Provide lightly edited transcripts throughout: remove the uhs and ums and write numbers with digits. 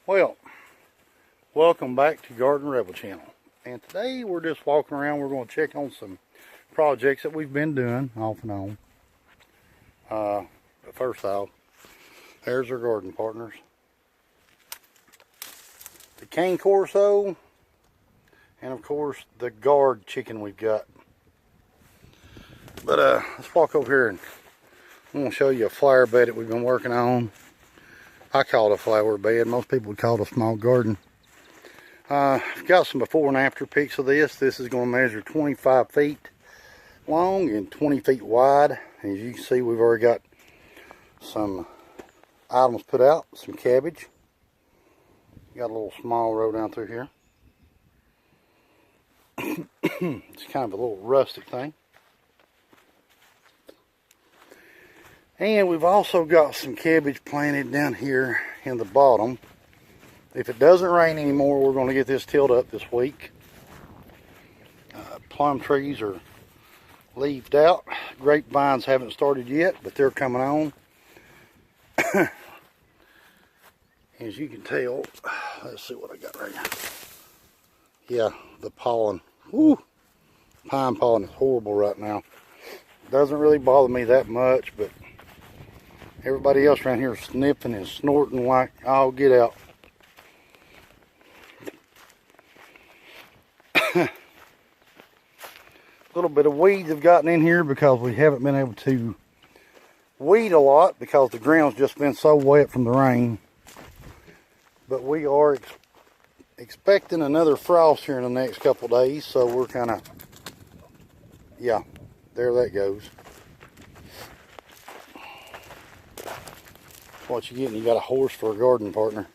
Well, welcome back to Garden Rebel Channel, and today we're just walking around. We're going to check on some projects that we've been doing off and on. But first off, there's our garden partners, the cane corso, and of course the guard chicken we've got. But let's walk over here and I'm going to show you a flower bed that we've been working on. I call it a flower bed. Most people would call it a small garden. I've got some before and after pics of this. This is going to measure 25 feet long and 20 feet wide. As you can see, we've already got some items put out. Some cabbage. Got a little small row down through here. It's kind of a little rustic thing. And we've also got some cabbage planted down here in the bottom. If it doesn't rain anymore, we're going to get this tilled up this week. Plum trees are leaved out. Grapevines haven't started yet, but they're coming on. As you can tell, let's see what I got right now. Yeah, the pollen. Woo! Pine pollen is horrible right now. Doesn't really bother me that much, but everybody else around here is sniffing and snorting like, oh, get out. A little bit of weeds have gotten in here because we haven't been able to weed a lot because the ground's just been so wet from the rain. But we are expecting another frost here in the next couple days, so we're kind of, yeah, there that goes. What you getting? You got a horse for a garden partner.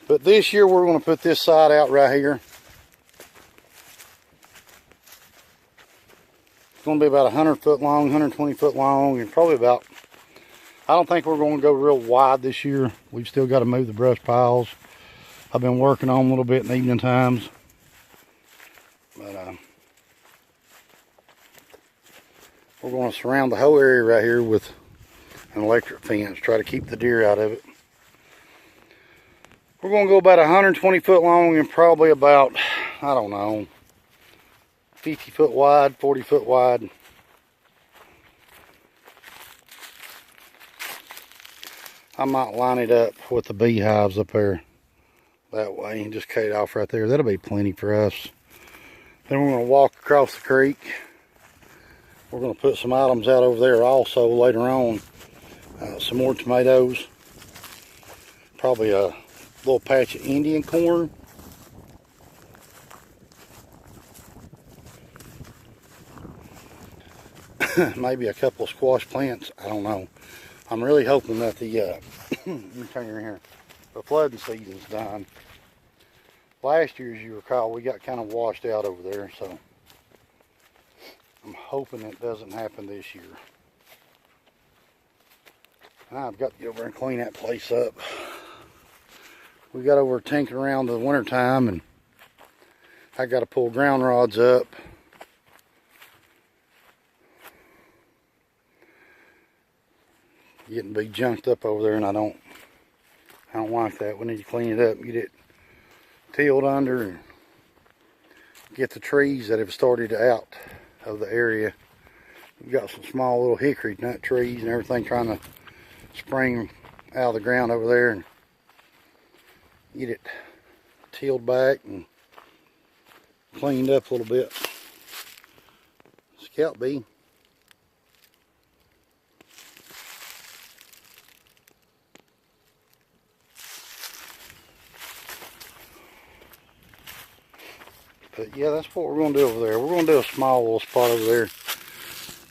But this year we're going to put this side out right here. It's going to be about 100 foot long, 120 foot long, and probably about, I don't think we're going to go real wide this year. We've still got to move the brush piles. I've been working on them a little bit in the evening times. But we're going to surround the whole area right here with an electric fence, try to keep the deer out of it. We're going to go about 120 foot long and probably about, I don't know, 50 foot wide, 40 foot wide. I might line it up with the beehives up there that way and just cut it off right there. That'll be plenty for us. Then we're going to walk across the creek. We're going to put some items out over there also later on. Some more tomatoes. Probably a little patch of Indian corn. Maybe a couple of squash plants. I don't know. I'm really hoping that the let me turn you here. The flooding season's done. Last year, as you recall, we got kind of washed out over there, so I'm hoping it doesn't happen this year. I've got to get over and clean that place up. We got over tinkering around the winter time, and I got to pull ground rods up. Getting to be junked up over there, and I don't like that. We need to clean it up, get it tilled under, and get the trees that have started out of the area. We've got some small little hickory nut trees and everything trying to spring out of the ground over there, and get it tilled back and cleaned up a little bit. Scout bee. But yeah, that's what we're going to do over there. We're going to do a small little spot over there.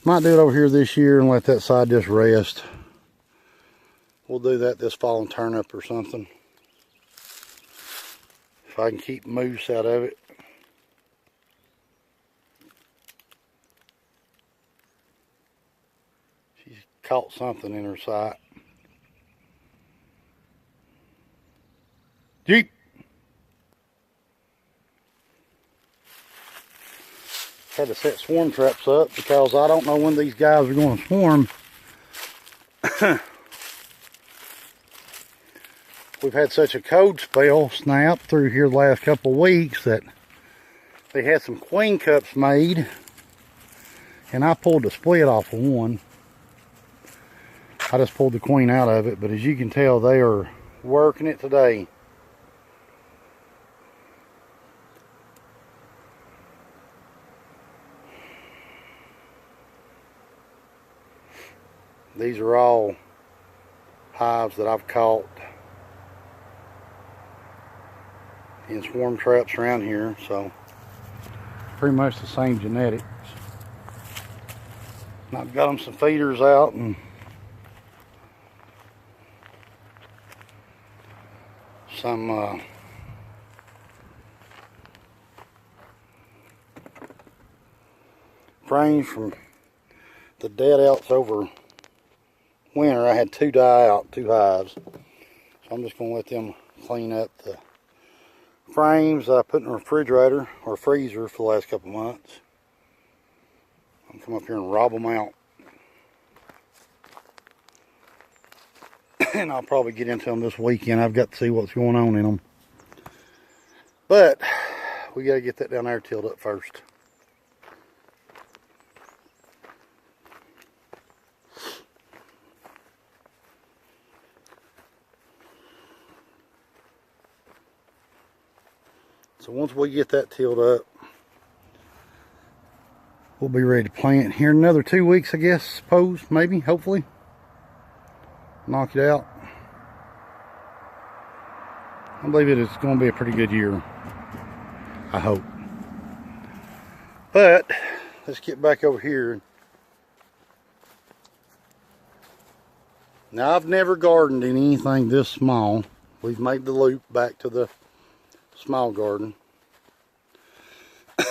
Might do it over here this year and let that side just rest. We'll do that this fall and turnip or something. If I can keep moose out of it. She's caught something in her sight. Jeep. Had to set swarm traps up because I don't know when these guys are going to swarm. We've had such a cold spell snap through here the last couple of weeks that they had some queen cups made, and I pulled the split off of one. I just pulled the queen out of it, but as you can tell, they are working it today. These are all hives that I've caught in swarm traps around here, so pretty much the same genetics. And I've got them some feeders out and some frames from the dead outs over winter. I had 2 die out, 2 hives, so I'm just going to let them clean up the frames I put in the refrigerator or freezer for the last couple months. I'll come up here and rob them out. And I'll probably get into them this weekend. I've got to see what's going on in them. But we got to get that down there tilled up first. So once we get that tilled up, we'll be ready to plant here in another 2 weeks, I guess, suppose, maybe, hopefully. Knock it out. I believe it is going to be a pretty good year. I hope. But let's get back over here. Now, I've never gardened in anything this small. We've made the loop back to the small garden.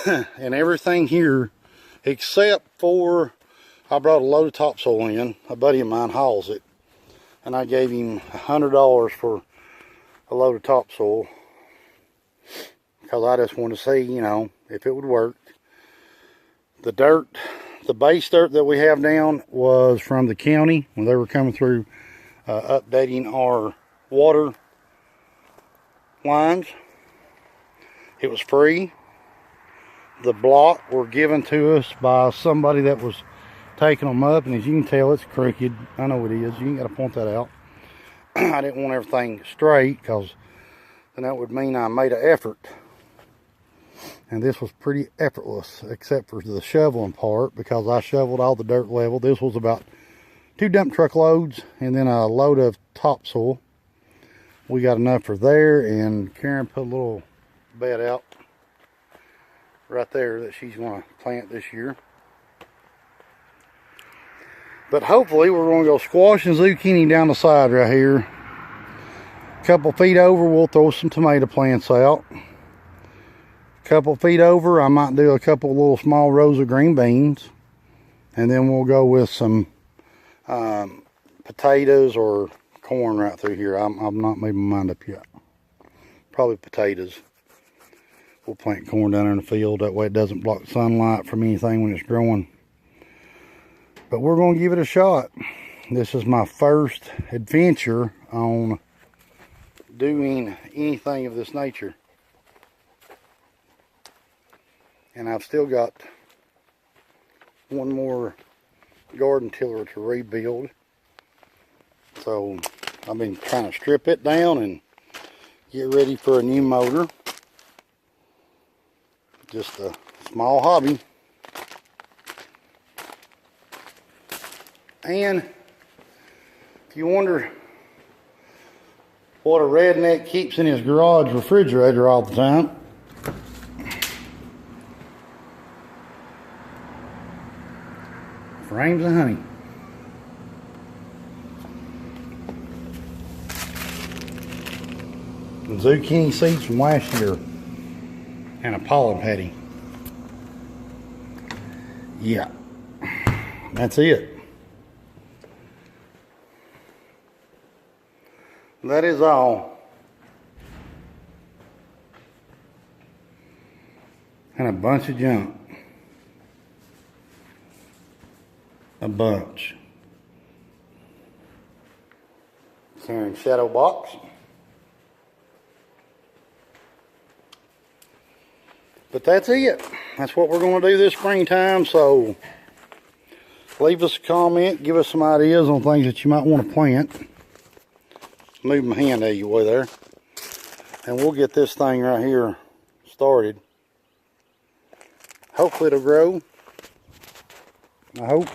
And everything here, except for, I brought a load of topsoil in. A buddy of mine hauls it. And I gave him $100 for a load of topsoil. Because I just wanted to see, you know, if it would work. The dirt, the base dirt that we have down was from the county when they were coming through updating our water lines. It was free. The block were given to us by somebody that was taking them up, and as you can tell, it's crooked. I know it is. You ain't got to point that out. I didn't want everything straight because then that would mean I made an effort. And this was pretty effortless, except for the shoveling part, because I shoveled all the dirt level. This was about 2 dump truck loads and then a load of topsoil. We got enough for there, and Karen put a little bed out right there that she's going to plant this year. But hopefully we're going to go squash and zucchini down the side right here. A couple feet over, we'll throw some tomato plants out. A couple feet over, I might do a couple little small rows of green beans. And then we'll go with some potatoes or corn right through here. I'm not made my mind up yet. Probably potatoes. We'll plant corn down there in the field. That way it doesn't block sunlight from anything when it's growing. But we're going to give it a shot. This is my first adventure on doing anything of this nature. And I've still got one more garden tiller to rebuild. So I've been trying to strip it down and get ready for a new motor. Just a small hobby. And if you wonder what a redneck keeps in his garage refrigerator all the time, frames of honey. And zucchini seeds from last year. And a pollen patty. Yeah. That's it. That is all. And a bunch of junk. A bunch. Carrying shadow box. But that's it. That's what we're going to do this springtime. So leave us a comment. Give us some ideas on things that you might want to plant. Move my hand out of your way there. And we'll get this thing right here started. Hopefully it'll grow. I hope.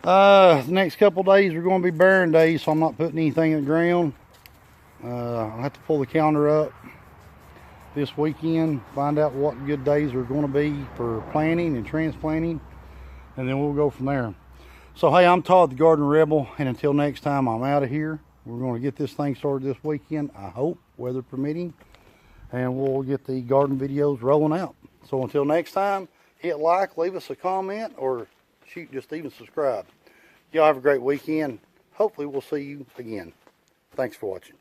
The next couple days are going to be barren days, so I'm not putting anything in the ground. I'll have to pull the calendar up this weekend, find out what good days are going to be for planting and transplanting, and then we'll go from there. So hey, I'm Todd the Garden Rebel, and until next time, I'm out of here. We're going to get this thing started this weekend, I hope, weather permitting, and we'll get the garden videos rolling out. So until next time, hit like, leave us a comment, or shoot, just even subscribe. Y'all have a great weekend. Hopefully we'll see you again. Thanks for watching.